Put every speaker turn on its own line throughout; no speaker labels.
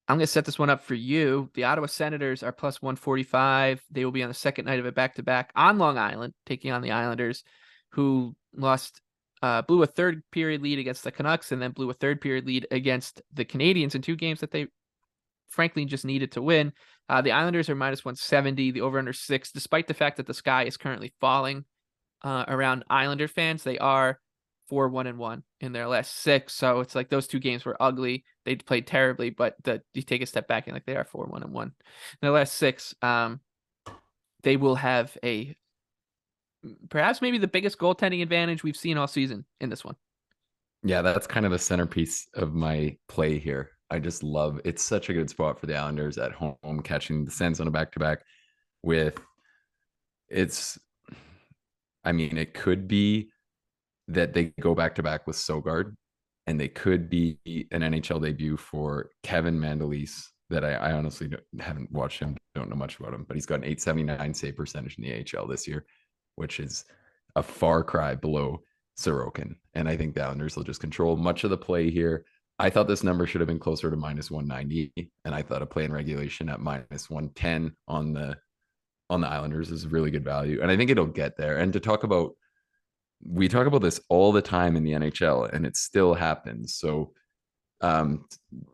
I'm going to set this one up for you. The Ottawa Senators are plus 145. They will be on the second night of a back-to-back on Long Island, taking on the Islanders, who blew a third period lead against the Canucks and then blew a third period lead against the Canadiens in two games that they frankly just needed to win. The Islanders are minus 170, the over-under 6, despite the fact that the sky is currently falling around Islander fans. They are 4-1-1 in their last 6. So it's like those two games were ugly. They played terribly, but you take a step back and like they are 4-1-1 in their last 6. They will have perhaps maybe the biggest goaltending advantage we've seen all season in this one.
Yeah, that's kind of the centerpiece of my play here. I just love it's such a good spot for the Islanders at home, catching the Sens on a back to back with it's I mean, it could be that they go back to back with Sogard, and they could be an NHL debut for Kevin Mandolese. That I honestly haven't watched him, don't know much about him, but he's got an 879 save percentage in the AHL this year, which is a far cry below Sorokin. And I think the Islanders will just control much of the play here. I thought this number should have been closer to minus 190, and I thought a play in regulation at minus 110 on the Islanders is really good value. And I think it'll get there. And to talk about we talk about this all the time in the NHL, and it still happens. So,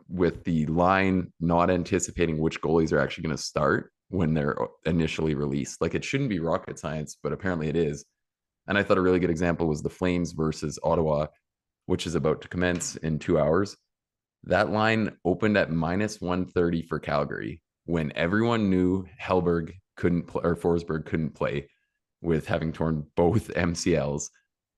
with the line not anticipating which goalies are actually going to start when they're initially released, like it shouldn't be rocket science, but apparently it is. And I thought a really good example was the Flames versus Ottawa, which is about to commence in 2 hours. That line opened at minus 130 for Calgary when everyone knew Hellberg couldn't play or Forsberg couldn't play with having torn both MCLs.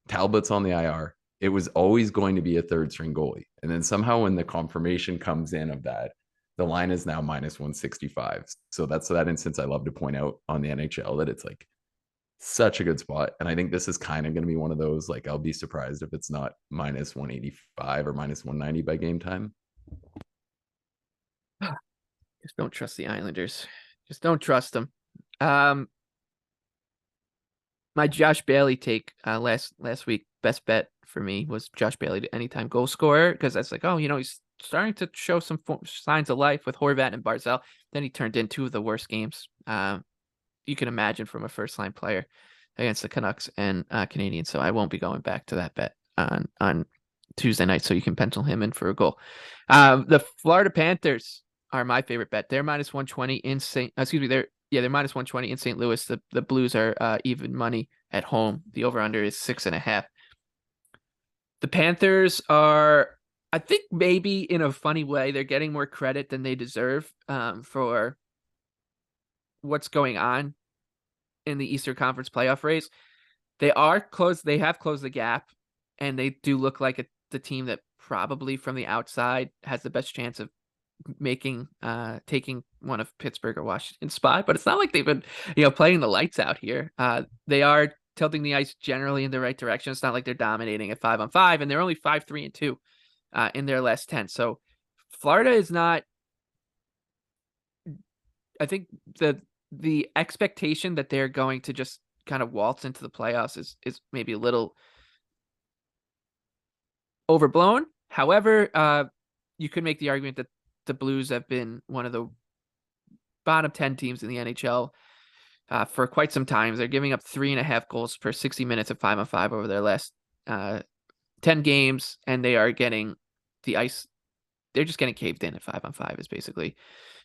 Talbot's on the IR. It was always going to be a third string goalie. And then somehow when the confirmation comes in of that, the line is now minus 165. So that's that instance I love to point out on the NHL that it's like such a good spot. And I think this is kind of going to be one of those, like, I'll be surprised if it's not minus 185 or minus 190 by game time.
Just don't trust the Islanders. Just don't trust them. Um, my Josh Bailey take last week, best bet for me was Josh Bailey to anytime goal scorer, because that's like, oh, he's starting to show some signs of life with Horvat and Barzal. Then he turned in two of the worst games you can imagine from a first line player against the Canucks and Canadians. So I won't be going back to that bet on Tuesday night. So you can pencil him in for a goal. The Florida Panthers are my favorite bet. They're minus 120 in they're minus 120 in St. Louis. The Blues are even money at home. The over-under is 6.5. The Panthers are, I think maybe in a funny way, they're getting more credit than they deserve for what's going on in the Eastern Conference playoff race. They have closed the gap, and they do look like the team that probably from the outside has the best chance of taking one of Pittsburgh or Washington's spot, but it's not like they've been, playing the lights out here. They are tilting the ice generally in the right direction. It's not like they're dominating at 5-on-5, and they're only 5-3-2 in their last 10. So Florida is not. I think the expectation that they're going to just kind of waltz into the playoffs is maybe a little overblown. However, you could make the argument that the Blues have been one of the bottom 10 teams in the NHL for quite some time. They're giving up 3.5 goals per 60 minutes at 5-on-5 over their last 10 games, and they are getting the ice. They're just getting caved in at 5-on-5 is basically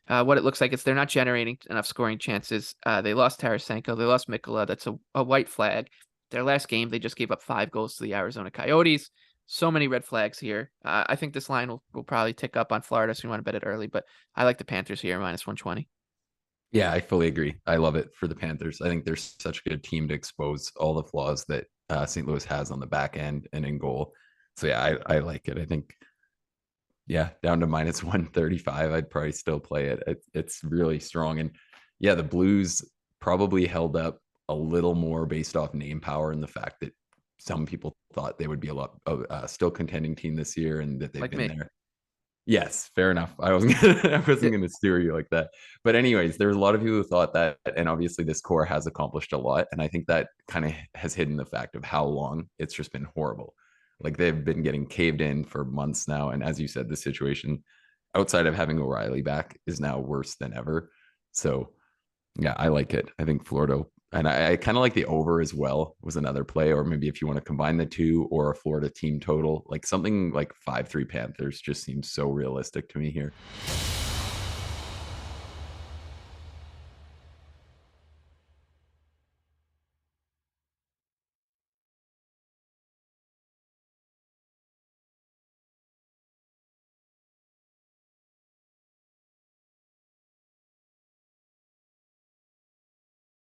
what it looks like. They're not generating enough scoring chances. They lost Tarasenko. They lost Mikkola. That's a white flag. Their last game, they just gave up 5 goals to the Arizona Coyotes. So many red flags here. I think this line will probably tick up on Florida, so you want to bet it early, but I like the Panthers here, minus 120.
Yeah, I fully agree. I love it for the Panthers. I think they're such a good team to expose all the flaws that St. Louis has on the back end and in goal. So yeah, I like it. I think, yeah, down to minus 135, I'd probably still play it. It's really strong. And yeah, the Blues probably held up a little more based off name power and the fact that some people thought they would be a lot of still contending team this year and that they've
Like
been
me.
there. Yes, fair enough. I wasn't gonna steer you like that. But anyways, there's a lot of people who thought that, and obviously this core has accomplished a lot. And I think that kind of has hidden the fact of how long it's just been horrible. Like they've been getting caved in for months now. And as you said, the situation outside of having O'Reilly back is now worse than ever. So yeah, I like it. I think Florida, and I kind of like the over as well, was another play. Or maybe if you want to combine the two, or a Florida team total, like something like 5-3 Panthers just seems so realistic to me here.